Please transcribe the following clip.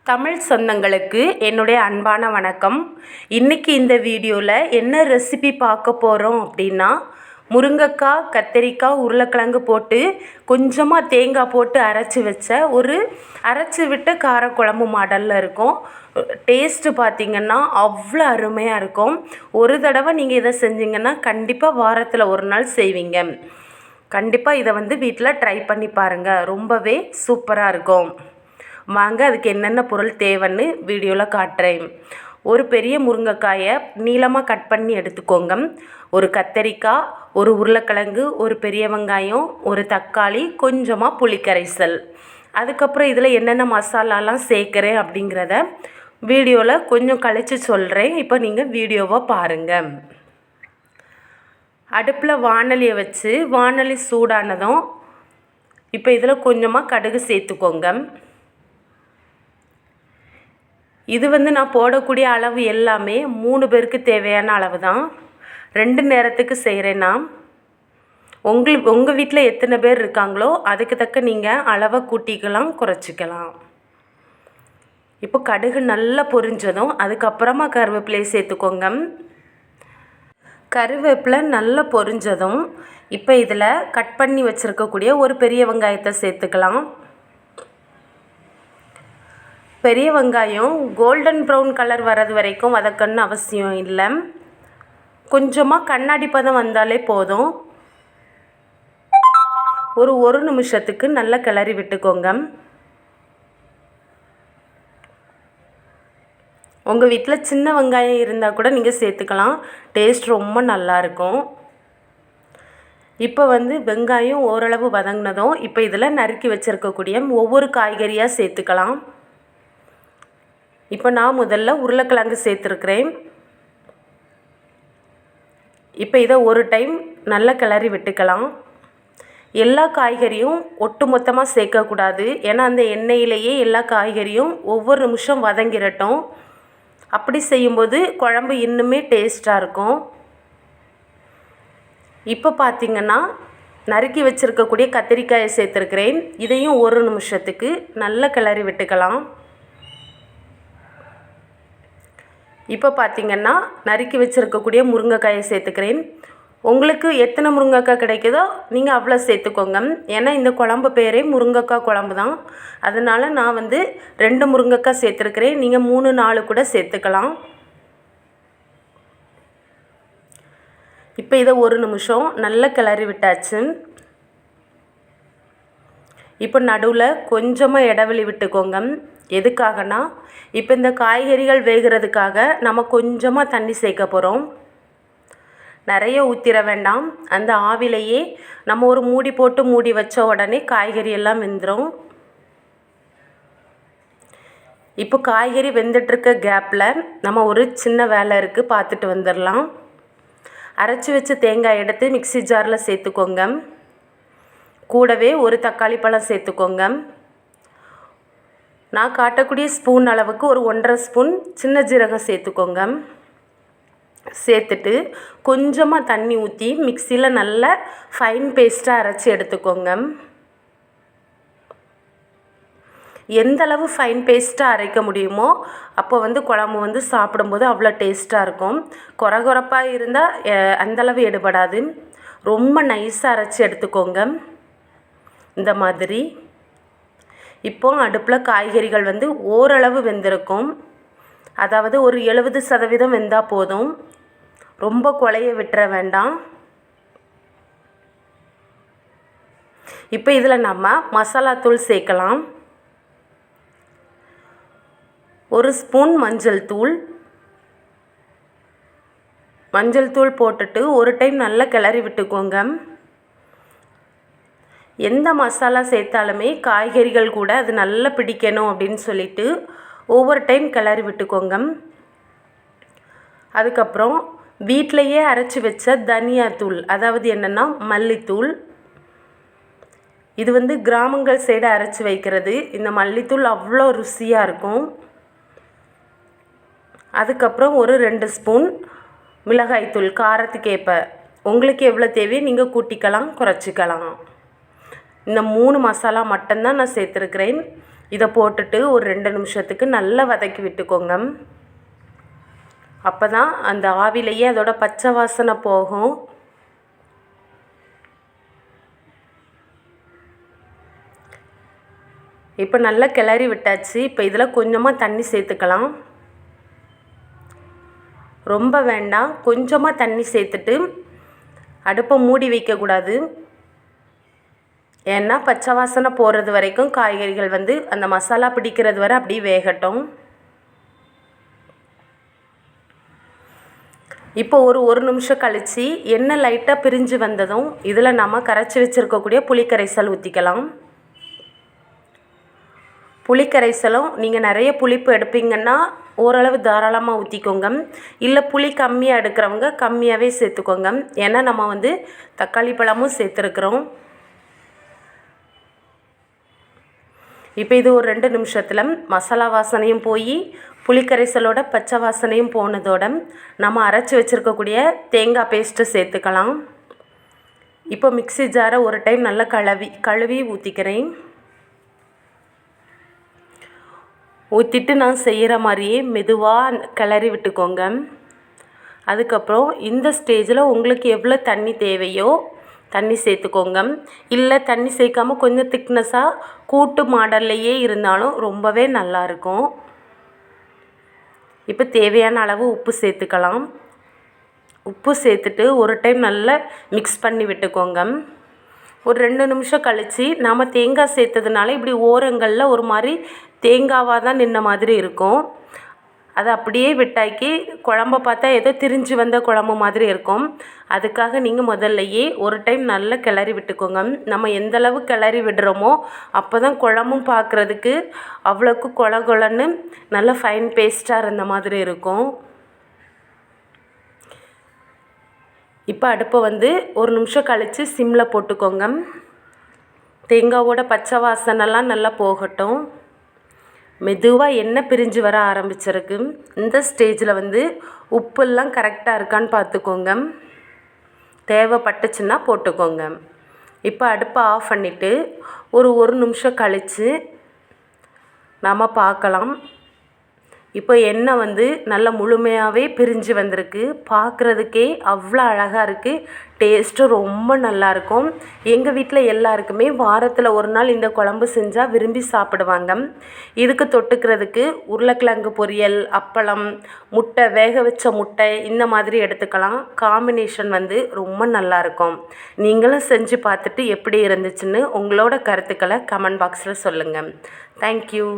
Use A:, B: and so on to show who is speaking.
A: தமிழ் சொந்தங்களுக்கு என்னுடைய அன்பான வணக்கம். இன்றைக்கி இந்த வீடியோவில் என்ன ரெசிபி பார்க்க போகிறோம் அப்படின்னா, முருங்கைக்காய், கத்திரிக்காய், உருளைக்கிழங்கு போட்டு கொஞ்சமாக தேங்காய் போட்டு அரைச்சி விட்ட காரக்குழம்பு மாடலில் இருக்கும். டேஸ்ட்டு பார்த்திங்கன்னா அவ்வளோ அருமையாக இருக்கும். ஒரு தடவை நீங்கள் இதை செஞ்சிங்கன்னா கண்டிப்பாக வாரத்தில் ஒரு நாள் செய்வீங்க. கண்டிப்பாக இதை வீட்டில் ட்ரை பண்ணி பாருங்கள், ரொம்பவே சூப்பராக இருக்கும். வாங்க அதுக்கு என்னென்ன பொருள் தேவைன்னு வீடியோவில் காட்டுறேன். ஒரு பெரிய முருங்கைக்காயை நீளமாக கட் பண்ணி எடுத்துக்கோங்க. ஒரு கத்தரிக்காய், ஒரு உருளைக்கிழங்கு, ஒரு பெரிய வெங்காயம், ஒரு தக்காளி, கொஞ்சமாக புளிக்கரைசல். அதுக்கப்புறம் இதில் என்னென்ன மசாலாலாம் சேர்க்குறேன் அப்படிங்கிறத வீடியோவில் கொஞ்சம் கழித்து சொல்கிறேன். இப்போ நீங்கள் வீடியோவை பாருங்கள். அடுப்பில் வாணலியை வச்சு வாணலி சூடானதும் இப்போ இதில் கொஞ்சமாக கடுகு சேர்த்துக்கோங்க. இது நான் போடக்கூடிய அளவு எல்லாமே 3 பேருக்கு தேவையான அளவு தான். 2 நேரத்துக்கு செய்கிறேன்னா உங்கள் வீட்டில் எத்தனை பேர் இருக்காங்களோ அதுக்கு தக்க நீங்கள் அளவை கூட்டிக்கலாம், குறைச்சிக்கலாம். இப்போ கடுகு நல்லா பொரிஞ்சதும் அதுக்கப்புறமா கருவேப்பிலையை சேர்த்துக்கோங்க. கருவேப்பிலை நல்லா பொரிஞ்சதும் இப்போ இதில் கட் பண்ணி வச்சுருக்கக்கூடிய ஒரு பெரிய வெங்காயத்தை சேர்த்துக்கலாம். பெரிய வெங்காயம் கோல்டன் ப்ரௌன் கலர் வர்றது வரைக்கும் வதக்கணும்னு அவசியம் இல்லை. கொஞ்சமாக கண்ணாடி பதம் வந்தாலே போதும். ஒரு நிமிஷத்துக்கு நல்லா கிளறி விட்டுக்கோங்க. உங்கள் வீட்டில் சின்ன வெங்காயம் இருந்தால் கூட நீங்கள் சேர்த்துக்கலாம், டேஸ்ட் ரொம்ப நல்லாயிருக்கும். இப்போ வெங்காயம் ஓரளவு வதங்கினதும் இப்போ இதில் நறுக்கி வச்சுருக்கக்கூடிய ஒவ்வொரு காய்கறியாக சேர்த்துக்கலாம். இப்போ நான் முதல்ல உருளைக்கிழங்கு சேர்த்துருக்கிறேன். இப்போ இதை ஒரு டைம் நல்லா கிளறி விட்டுக்கலாம். எல்லா காய்கறியும் ஒட்டு மொத்தமாக சேர்க்கக்கூடாது, ஏன்னா அந்த எண்ணெயிலேயே எல்லா காய்கறியும் ஒவ்வொரு நிமிஷம் வதங்கிடட்டும். அப்படி செய்யும்போது குழம்பு இன்னுமே டேஸ்ட்டாக இருக்கும். இப்போ பார்த்திங்கன்னா நறுக்கி வச்சுருக்கக்கூடிய கத்திரிக்காயை சேர்த்துருக்கிறேன். இதையும் ஒரு நிமிஷத்துக்கு நல்லா கிளறி விட்டுக்கலாம். இப்போ பார்த்திங்கன்னா நறுக்கி வச்சுருக்கக்கூடிய முருங்கைக்காயை சேர்த்துக்கிறேன். உங்களுக்கு எத்தனை முருங்கைக்காய் கிடைக்குதோ நீங்கள் அவ்வளோ சேர்த்துக்கோங்க. ஏன்னா இந்த குழம்பு பேரே முருங்கைக்காய் குழம்பு தான். அதனால் நான் 2 முருங்கைக்காய் சேர்த்துருக்கிறேன். நீங்கள் 3-4 கூட சேர்த்துக்கலாம். இப்போ இதை ஒரு நிமிஷம் நல்லா கிளறி விட்டாச்சு. இப்போ நடுவில் கொஞ்சமாக இடைவெளி விட்டுக்கோங்க. எதுக்காகனா இப்போ இந்த காய்கறிகள் வேகிறதுக்காக நம்ம கொஞ்சமாக தண்ணி சேர்க்க போகிறோம். நிறைய ஊற்றிட வேண்டாம். அந்த ஆவிலேயே நம்ம ஒரு மூடி போட்டு மூடி வச்ச உடனே காய்கறி எல்லாம் வெந்துடும். இப்போ காய்கறி வெந்துட்டுருக்க கேப்பில் நம்ம ஒரு சின்ன வேலை இருக்குது, பார்த்துட்டு வந்துடலாம். அரைச்சி வச்ச தேங்காய் எடுத்து மிக்ஸி ஜாரில் சேர்த்துக்கோங்க. கூடவே ஒரு தக்காளி பழம் சேர்த்துக்கோங்க. நான் காட்டக்கூடிய ஸ்பூன் அளவுக்கு ஒரு 1.5 ஸ்பூன் சின்ன ஜீரகம் சேர்த்துக்கோங்க. சேர்த்துட்டு கொஞ்சமாக தண்ணி ஊற்றி மிக்சியில் நல்லா ஃபைன் பேஸ்ட்டாக அரைச்சி எடுத்துக்கோங்க. எந்த அளவு ஃபைன் பேஸ்ட்டாக அரைக்க முடியுமோ அப்போ குழம்பு சாப்பிடும்போது அவ்வளோ டேஸ்ட்டாக இருக்கும். கொரகொரப்பாக இருந்தால் அந்தளவு எடுபடாது. ரொம்ப நைஸாக அரைச்சி எடுத்துக்கோங்க. இந்த மாதிரி இப்போ அடுப்பில் காய்கறிகள் ஓரளவு வெந்திருக்கும். அதாவது ஒரு 70% வெந்தால் போதும், ரொம்ப குழைய விட்டுற வேண்டாம். இப்போ இதில் நம்ம மசாலாத்தூள் சேர்க்கலாம். 1 ஸ்பூன் மஞ்சள் தூள் போட்டுட்டு ஒரு டைம் நல்லா கிளறி விட்டுக்கோங்க. எந்த மசாலா சேர்த்தாலுமே காய்கறிகள் கூட அது நல்லா பிடிக்கணும் அப்படின்னு சொல்லிட்டு ஒவ்வொரு டைம் கிளறி விட்டுக்கோங்க. அதுக்கப்புறம் வீட்டிலையே அரைச்சி வச்ச தனியாத்தூள், அதாவது என்னென்னா மல்லித்தூள். இது கிராமங்கள் சைடு அரைச்சி வைக்கிறது. இந்த மல்லித்தூள் அவ்வளோ ருசியாக இருக்கும். அதுக்கப்புறம் ஒரு 2 ஸ்பூன் மிளகாய்த்தூள், காரத்துக்கேற்ப உங்களுக்கு எவ்வளோ தேவையோ நீங்கள் கூட்டிக்கலாம், குறைச்சிக்கலாம். இந்த 3 மசாலா மட்டும்தான் நான் சேர்த்துருக்கிறேன். இதை போட்டுட்டு ஒரு 2 நிமிஷத்துக்கு நல்லா வதக்கி விட்டுக்கோங்க. அப்போ தான் அந்த ஆவிலேயே அதோட பச்சை வாசனை போகும். இப்போ நல்லா கிளறி விட்டாச்சு. இப்போ இதில் கொஞ்சமாக தண்ணி சேர்த்துக்கலாம். ரொம்ப வேண்டாம், கொஞ்சமாக தண்ணி சேர்த்துட்டு அடுப்பை மூடி வைக்கக்கூடாது. ஏன்னா பச்சை வாசனை போகிறது வரைக்கும் காய்கறிகள் அந்த மசாலா பிடிக்கிறது வரை அப்படியே வேகட்டும். இப்போ ஒரு நிமிஷம் கழித்து எண்ணெய் லைட்டாக பிரிஞ்சு வந்ததும் இதில் நம்ம கரைச்சி வச்சுருக்கக்கூடிய புளிக்கரைசல் ஊற்றிக்கலாம். புளிக்கரைசலும் நீங்கள் நிறைய புளிப்பு எடுப்பீங்கன்னா ஓரளவு தாராளமாக ஊற்றிக்கோங்க. இல்லை புளி கம்மியாக எடுக்கிறவங்க கம்மியாகவே சேர்த்துக்கோங்க. ஏன்னா நம்ம தக்காளி பழமும் சேர்த்துருக்குறோம். இப்போ இது ஒரு 2 நிமிஷத்தில் மசாலா வாசனையும் போய் புளிக்கரைசலோட பச்சை வாசனையும் போனதோட நம்ம அரைச்சி வச்சுருக்கக்கூடிய தேங்காய் பேஸ்ட்டை சேர்த்துக்கலாம். இப்போ மிக்ஸி ஜாரை ஒரு டைம் நல்லா கழுவி ஊற்றிக்கிறேன். ஊற்றிட்டு நான் செய்கிற மாதிரியே மெதுவாக கிளறி விட்டுக்கோங்க. அதுக்கப்புறம் இந்த ஸ்டேஜில் உங்களுக்கு எவ்வளோ தண்ணி தேவையோ தண்ணி சேர்த்துக்கோங்க. இல்லை தண்ணி சேர்க்காமல் கொஞ்சம் திக்னஸாக கூட்டு மாடல்லையே இருந்தாலும் ரொம்பவே நல்லாயிருக்கும். இப்போ தேவையான அளவு உப்பு சேர்த்துக்கலாம். உப்பு சேர்த்துட்டு ஒரு டைம் நல்லா மிக்ஸ் பண்ணி விட்டுக்கோங்க. ஒரு 2 நிமிஷம் கழித்து நாம் தேங்காய் சேர்த்ததுனால இப்படி ஓரங்களில் ஒரு மாதிரி தேங்காவாக தான் நின்ன மாதிரி இருக்கும். அதை அப்படியே விட்டாக்கி குழம்ப பார்த்தா ஏதோ திரிஞ்சு வந்த குழம்பு மாதிரி இருக்கும். அதுக்காக நீங்கள் முதல்லையே ஒரு டைம் நல்லா கிளறி விட்டுக்கோங்க. நம்ம எந்தளவு கிளறி விடுறோமோ அப்போ தான் குழம்பும் பார்க்குறதுக்கு அவ்வளோக்கு கொலன்னு நல்ல ஃபைன் பேஸ்ட்டாக இருந்த மாதிரி இருக்கும். இப்போ அடுப்பை ஒரு நிமிஷம் கழித்து சிம்மில் போட்டுக்கோங்க. தேங்காவோட பச்சை வாசனைலாம் நல்லா போகட்டும். மெதுவாக எண்ணெய் பிரிஞ்சு வர ஆரம்பிச்சிருக்கு. இந்த ஸ்டேஜில் உப்பெல்லாம் கரெக்டாக இருக்கான்னு பார்த்துக்கோங்க. தேவைப்பட்டுச்சுன்னா போட்டுக்கோங்க. இப்போ அடுப்பை ஆஃப் பண்ணிவிட்டு ஒரு நிமிஷம் கழித்து நாம் பார்க்கலாம். இப்போ எண்ணெய் நல்லா முழுமையாகவே பிரிஞ்சு வந்திருக்கு. பார்க்குறதுக்கே அவ்வளோ அழகாக இருக்குது. டேஸ்ட்டும் ரொம்ப நல்லாயிருக்கும். எங்கள் வீட்டில் எல்லாருக்குமே வாரத்தில் ஒரு நாள் இந்த குழம்பு செஞ்சால் விரும்பி சாப்பிடுவாங்க. இதுக்கு தொட்டுக்கிறதுக்கு உருளைக்கிழங்கு பொரியல், அப்பளம், முட்டை, வேக வச்ச முட்டை இந்த மாதிரி எடுத்துக்கலாம். காம்பினேஷன் ரொம்ப நல்லாயிருக்கும். நீங்களும் செஞ்சு பார்த்துட்டு எப்படி இருந்துச்சுன்னு உங்களோட கருத்துக்களை கமெண்ட் பாக்ஸில் சொல்லுங்கள். தேங்க்யூ.